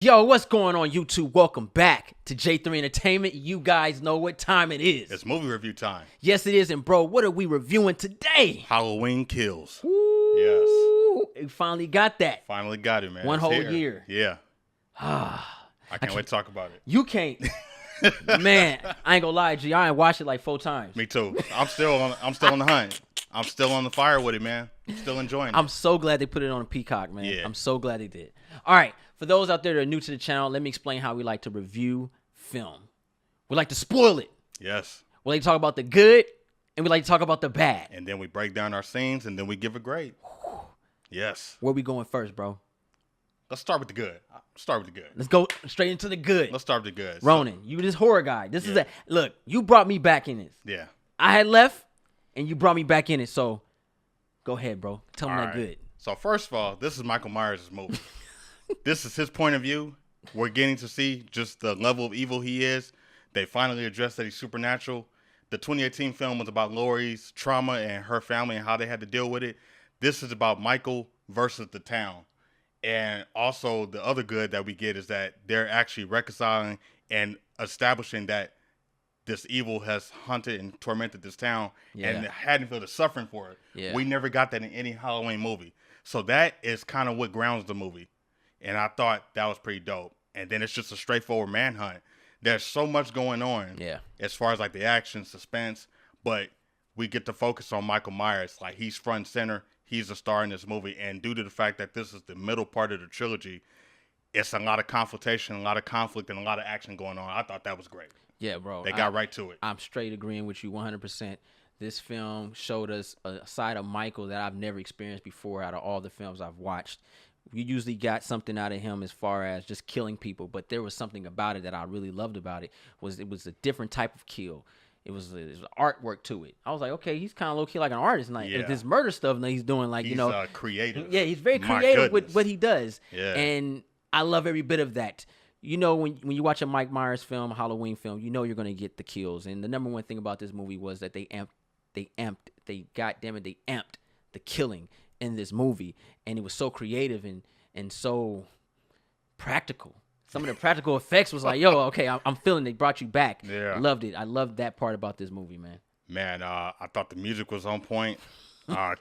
Yo, what's going on, YouTube? Welcome back to J3 Entertainment. You guys know what time it is. It's movie review time. Yes, it is. And bro, what are we reviewing today? Halloween Kills. Ooh, Yes. we finally got that. Finally got it, man. One It's whole here. year. Yeah. I I can't wait to talk about it. You can't. Man, I ain't gonna lie, G. I ain't watched it like 4 times. Me too. I'm still on the hunt. I'm still on the fire with it, man. I'm still enjoying it. I'm so glad they put it on a Peacock, man. Yeah. I'm so glad they did. All right, for those out there that are new to the channel, let me explain how we like to review film. We like to spoil it. Yes. We like to talk about the good, and we like to talk about the bad. And then we break down our scenes, and then we give a grade. Yes. Where we going first, bro? Let's start with the good. Let's go straight into the good. Let's start with the good. Ronin, you this horror guy. This is a look. You brought me back in this. Yeah. I had left, and you brought me back in it. So, go ahead, bro. Tell me that good. So first of all, this is Michael Myers' movie. This is his point of view. We're getting to see just the level of evil he is. They finally addressed that he's supernatural. The 2018 film was about Laurie's trauma and her family and how they had to deal with it. This is about Michael versus the town. And also the other good that we get is that they're actually reconciling and establishing that this evil has hunted and tormented this town, and Haddonfield is suffering for it. Yeah. We never got that in any Halloween movie. So that is kind of what grounds the movie. And I thought that was pretty dope. And then it's just a straightforward manhunt. There's so much going on as far as like the action, suspense, but we get to focus on Michael Myers. Like, he's front and center. He's the star in this movie. And due to the fact that this is the middle part of the trilogy, it's a lot of confrontation, a lot of conflict, and a lot of action going on. I thought that was great. Yeah, bro. They got right to it. I'm straight agreeing with you 100%. This film showed us a side of Michael that I've never experienced before out of all the films I've watched. You usually got something out of him as far as just killing people, but there was something about it that I really loved about it. It was a different type of kill. It was artwork to it. I was like, okay, he's kind of low-key like an artist. Like, this murder stuff that he's doing, like, he's creative. Yeah, he's very creative with what he does. Yeah. And I love every bit of that. You know, when you watch a Mike Myers film, a Halloween film, you know you're going to get the kills. And the number one thing about this movie was that they amped the killing in this movie. And it was so creative and so practical. Some of the practical effects was like, yo, okay, I'm feeling they brought you back. Yeah. Loved it. I loved that part about this movie, man. Man, I thought the music was on point.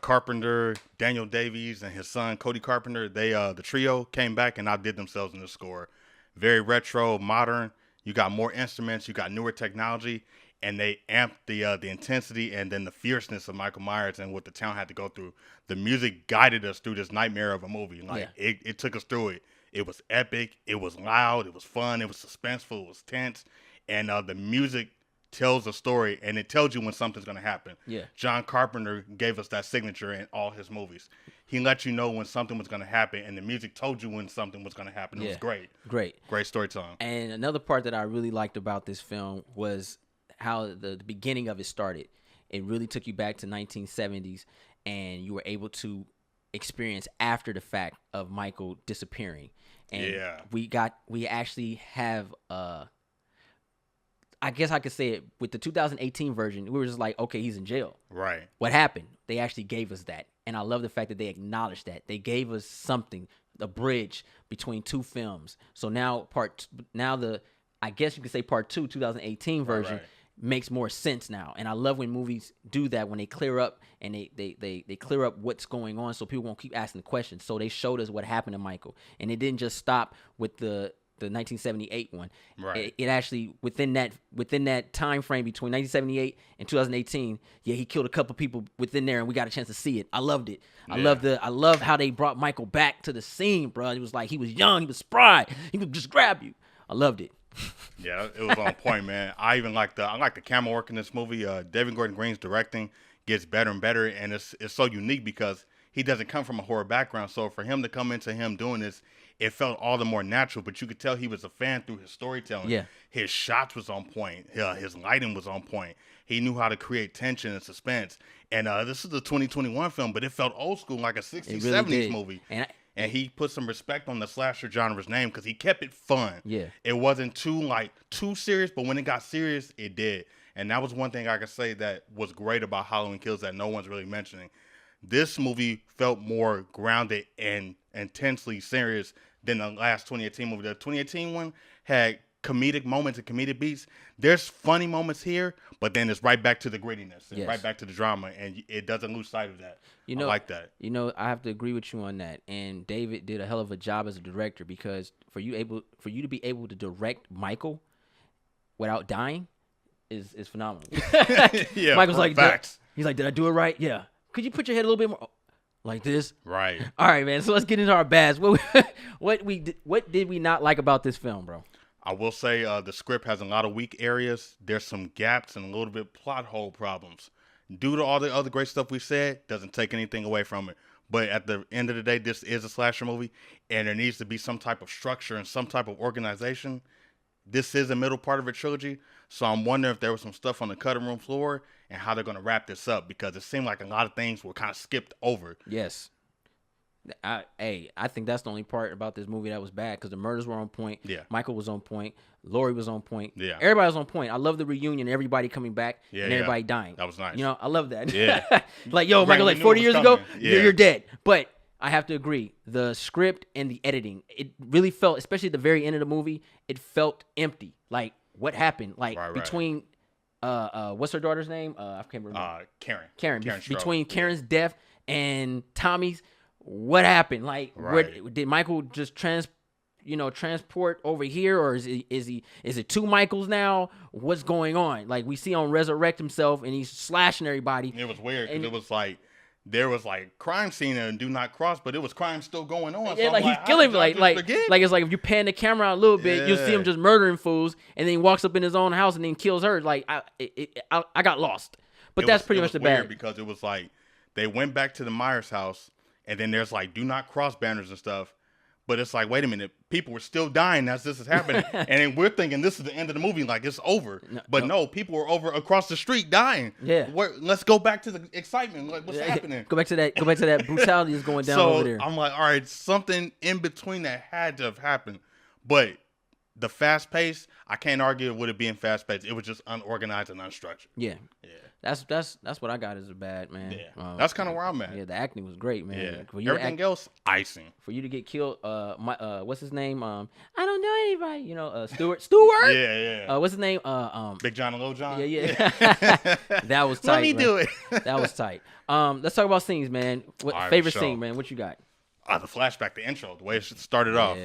Carpenter, Daniel Davies, and his son Cody Carpenter, the trio came back and outdid themselves in the score. Very retro, modern. You got more instruments, you got newer technology, and they amped the intensity and then the fierceness of Michael Myers and what the town had to go through. The music guided us through this nightmare of a movie. Like, it took us through it. It was epic. It was loud. It was fun. It was suspenseful. It was tense. And the music tells a story, and it tells you when something's going to happen. Yeah. John Carpenter gave us that signature in all his movies. He let you know when something was going to happen, and the music told you when something was going to happen. It was great. Great storytelling. And another part that I really liked about this film was how the beginning of it started. It really took you back to 1970s, and you were able to experience after the fact of Michael disappearing. And we actually have I guess I could say it with the 2018 version, we were just like, okay, he's in jail. Right. What happened? They actually gave us that. And I love the fact that they acknowledged that. They gave us something, a bridge between two films. So now I guess you could say part 2, 2018 version makes more sense now. And I love when movies do that, when they clear up and they clear up what's going on so people won't keep asking questions. So they showed us what happened to Michael. And it didn't just stop with the 1978 one. Right. It actually within that time frame between 1978 and 2018, he killed a couple people within there, and we got a chance to see it. I loved it. I love how they brought Michael back to the scene, bro. It was like he was young, he was spry, he would just grab you. I loved it. Yeah, it was on point, man. I even like the camera work in this movie. David Gordon Green's directing gets better and better, and it's so unique because he doesn't come from a horror background. So for him to come into him doing this, it felt all the more natural, but you could tell he was a fan through his storytelling. Yeah. His shots was on point. His lighting was on point. He knew how to create tension and suspense. And this is a 2021 film, but it felt old school, like a 60s, really 70s movie. And he put some respect on the slasher genre's name because he kept it fun. Yeah. It wasn't too serious, but when it got serious, it did. And that was one thing I could say that was great about Halloween Kills that no one's really mentioning. This movie felt more grounded and intensely serious than the last 2018 movie. The 2018 one had comedic moments and comedic beats. There's funny moments here, but then it's right back to the grittiness and right back to the drama, and it doesn't lose sight of that. I like that. I have to agree with you on that. And David did a hell of a job as a director, because for you to be able to direct Michael without dying is phenomenal. Yeah, Michael's like, facts. He's like, did I do it right? Yeah. Could you put your head a little bit more like this? Right. All right, man. So let's get into our bads. What did we not like about this film, bro? I will say the script has a lot of weak areas. There's some gaps and a little bit plot hole problems. Due to all the other great stuff we said, doesn't take anything away from it. But at the end of the day, this is a slasher movie, and there needs to be some type of structure and some type of organization. This is the middle part of a trilogy, so I'm wondering if there was some stuff on the cutting room floor and how they're going to wrap this up, because it seemed like a lot of things were kind of skipped over. Yes. I think that's the only part about this movie that was bad, because the murders were on point. Yeah. Michael was on point. Laurie was on point. Yeah. Everybody was on point. I love the reunion, everybody coming back and everybody dying. That was nice. I love that. Yeah. Like, yo, Michael, like 40 years ago, you're dead. But I have to agree, the script and the editing, it really felt, especially at the very end of the movie, it felt empty. Like, what happened? Like, between, what's her daughter's name? I can't remember. Karen. Karen Strode. Between Karen's death and Tommy's, what happened? Like, did Michael just transport over here, or is it two Michaels now? What's going on? Like, we see him resurrect himself and he's slashing everybody. It was weird, because it was like, there was like crime scene and do not cross, but it was crime still going on. Yeah, so like he's killing, like it's like if you pan the camera out a little bit, you'll see him just murdering fools, and then he walks up in his own house and then kills her. Like, I got lost, but that's pretty much the bad. Because it was like they went back to the Myers house, and then there's like do not cross banners and stuff. But it's like, wait a minute, people were still dying as this is happening. And then we're thinking this is the end of the movie, like it's over. No, people were over across the street dying. Yeah. Let's go back to the excitement. Like, what's happening? Go back to that brutality is going down over there. I'm like, all right, something in between that had to have happened. But the fast pace, I can't argue with it being fast paced. It was just unorganized and unstructured. Yeah. That's what I got as a bad, man. Yeah. That's kind of where I'm at. Yeah, the acting was great, man. Yeah. Everything else, icing. For you to get killed, what's his name? I don't know anybody. Stewart. Yeah. What's his name? Big John and Little John. Yeah. That was tight. Let me do it. That was tight. Let's talk about scenes, man. Favorite scene, man? What you got? The flashback, the intro, the way it started off,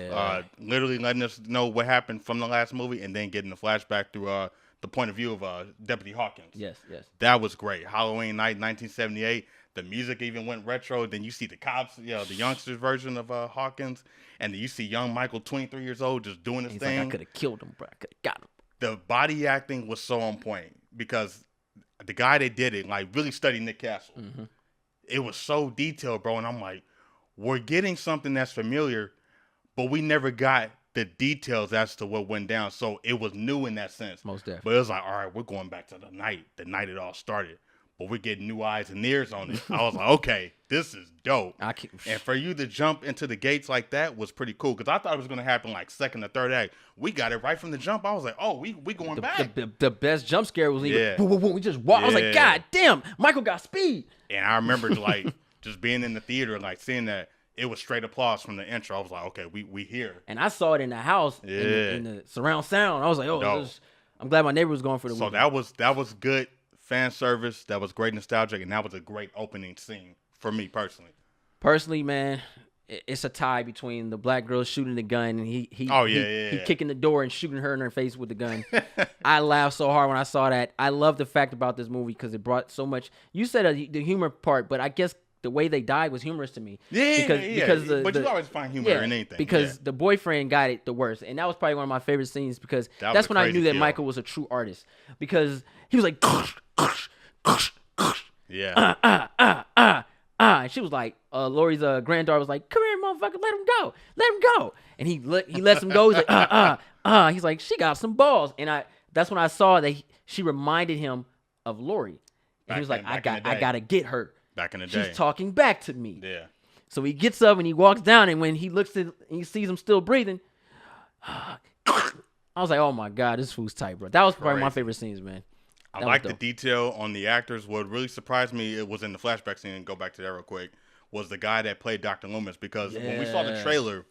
literally letting us know what happened from the last movie, and then getting the flashback through the point of view of Deputy Hawkins. Yes. That was great. Halloween night, 1978. The music even went retro. Then you see the cops, the youngsters version of Hawkins, and then you see young Michael, 23 years old, just doing his thing. Like, I could have killed him, bro. I could have got him. The body acting was so on point, because the guy that did it, like, really studied Nick Castle. Mm-hmm. It was so detailed, bro, and I'm like, we're getting something that's familiar, but we never got the details as to what went down. So it was new in that sense. Most definitely. But it was like, all right, we're going back to the night it all started. But we're getting new eyes and ears on it. I was like, okay, this is dope. And for you to jump into the gates like that was pretty cool, because I thought it was going to happen like second or third act. We got it right from the jump. I was like, oh, we going back. The best jump scare was we just walked. I was like, God damn, Michael got speed. And I remember like just being in the theater, like seeing that. It was straight applause from the intro. I was like, okay, we here. And I saw it in the house, in the surround sound. I was like, I'm glad my neighbor was going for the weekend. that was good fan service. That was great nostalgic, and that was a great opening scene for me personally. Personally, man, it's a tie between the black girl shooting the gun and he kicking the door and shooting her in her face with the gun. I laughed so hard when I saw that. I love the fact about this movie because it brought so much. You said the humor part, but I guess the way they died was humorous to me. Because but you always find humor in anything. Because the boyfriend got it the worst. And that was probably one of my favorite scenes, because that's when I knew that Michael was a true artist. Because he was like, and she was like, Laurie's granddaughter was like, come here, motherfucker, let him go. And he lets him go. He's like, he's like, she got some balls. And that's when I saw that she reminded him of Laurie. And he was like, I gotta get her. Back in the day. She's talking back to me. Yeah. So he gets up and he walks down, and when he looks at and he sees him still breathing, I was like, oh my God, this fool's tight, bro. That was probably my favorite scenes, man. I like the detail on the actors. What really surprised me, it was in the flashback scene, and go back to that real quick, was the guy that played Dr. Loomis, because when we saw the trailer,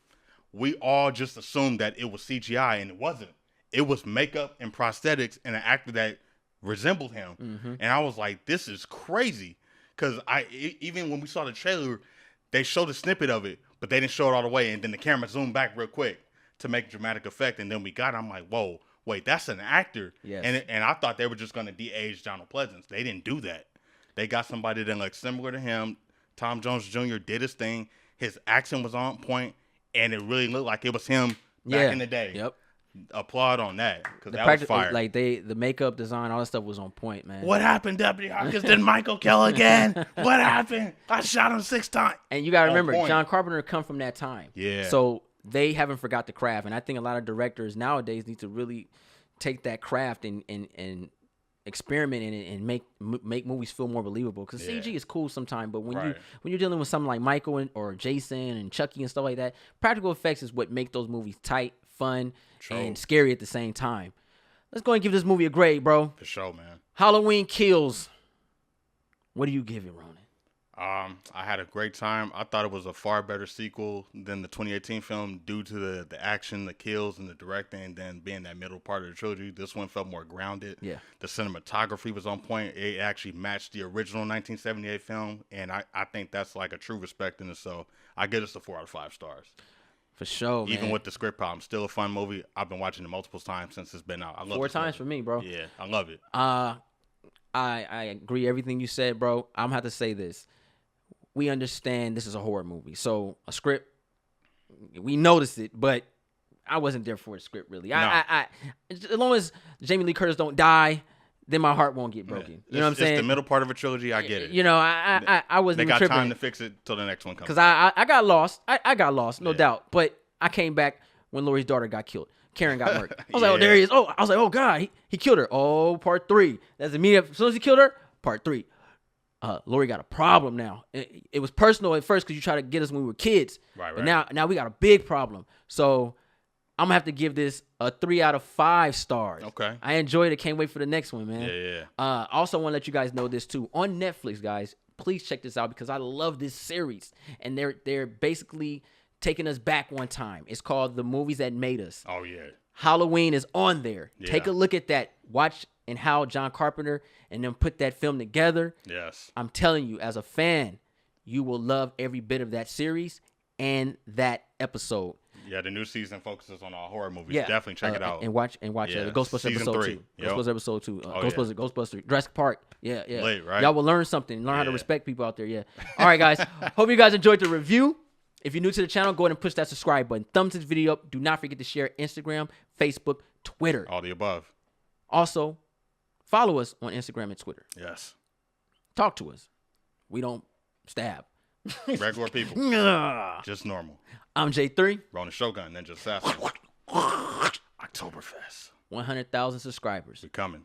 we all just assumed that it was CGI, and it wasn't. It was makeup and prosthetics and an actor that resembled him. Mm-hmm. And I was like, this is crazy. Because even when we saw the trailer, they showed a snippet of it, but they didn't show it all the way. And then the camera zoomed back real quick to make dramatic effect. And then we got it. I'm like, whoa, wait, that's an actor. Yes. And I thought they were just going to de-age Donald Pleasance. They didn't do that. They got somebody that looked similar to him. Tom Jones Jr. did his thing. His accent was on point, and it really looked like it was him back in the day. Yep. Applaud on that, because that was fire. Like the makeup design, all that stuff was on point, man. What happened, Deputy Hawkins? Did Michael kill again? What happened? I shot him 6 times. And you got to remember, point. John Carpenter come from that time. Yeah. So they haven't forgot the craft, and I think a lot of directors nowadays need to really take that craft and experiment in it and make movies feel more believable. Because CG is cool sometimes, but when you're dealing with something like Michael or Jason and Chucky and stuff like that, practical effects is what make those movies tight, fun, and scary at the same time. Let's go and give this movie a grade, bro. For sure, man. Halloween Kills. What do you give it, Ronin? I had a great time. I thought it was a far better sequel than the 2018 film due to the action, the kills, and the directing, than being that middle part of the trilogy. This one felt more grounded. Yeah. The cinematography was on point. It actually matched the original 1978 film, and I think that's like a true respect in it. So I give this a 4 out of 5 stars. For sure, Even man. with the script problem, still a fun movie. I've been watching it multiple times since it's been out. I love 4 times for me, bro. Yeah, I love it. I agree everything you said, bro. I'm gonna have to say this. We understand this is a horror movie, so a script, we noticed it, but I wasn't there for the script really. No. As long as Jamie Lee Curtis don't die, then my heart won't get broken. You know what I'm saying? It's the middle part of a trilogy. I get it. You know, I wasn't They even got tripping time to fix it till the next one comes. because I got lost. I got lost, no doubt. But I came back when Laurie's daughter got killed. Karen got murdered. I was like, oh, there he is. Oh, I was like, oh God, he killed her. Oh, part 3. That's immediate. As soon as he killed her, part 3. Laurie got a problem now. It was personal at first because you tried to get us when we were kids. Right. But now we got a big problem. So I'm gonna have to give this a 3 out of 5 stars. Okay. I enjoyed it. Can't wait for the next one, man. Yeah. Also want to let you guys know this too. On Netflix, guys, please check this out because I love this series. And they're basically taking us back one time. It's called The Movies That Made Us. Oh yeah. Halloween is on there. Yeah. Take a look at that. Watch and how John Carpenter and them put that film together. Yes. I'm telling you, as a fan, you will love every bit of that series and that episode. Yeah, the new season focuses on all horror movies. Yeah, Definitely check it out. And watch Yeah. Ghostbusters Season episode 3. 2. Yep. Ghostbusters episode 2. Oh, Ghostbusters, Jurassic Park. Yeah. Late, right? Y'all will learn something. Learn how to Yeah. respect people out there. Yeah. All right, guys. Hope you guys enjoyed the review. If you're new to the channel, go ahead and push that subscribe button. Thumbs this video up. Do not forget to share Instagram, Facebook, Twitter. All the above. Also, follow us on Instagram and Twitter. Yes. Talk to us. We don't stab. Regular people. Just normal. I'm J3. Ronin Shogun, Ninja Assassin. Oktoberfest. 100,000 subscribers. We coming.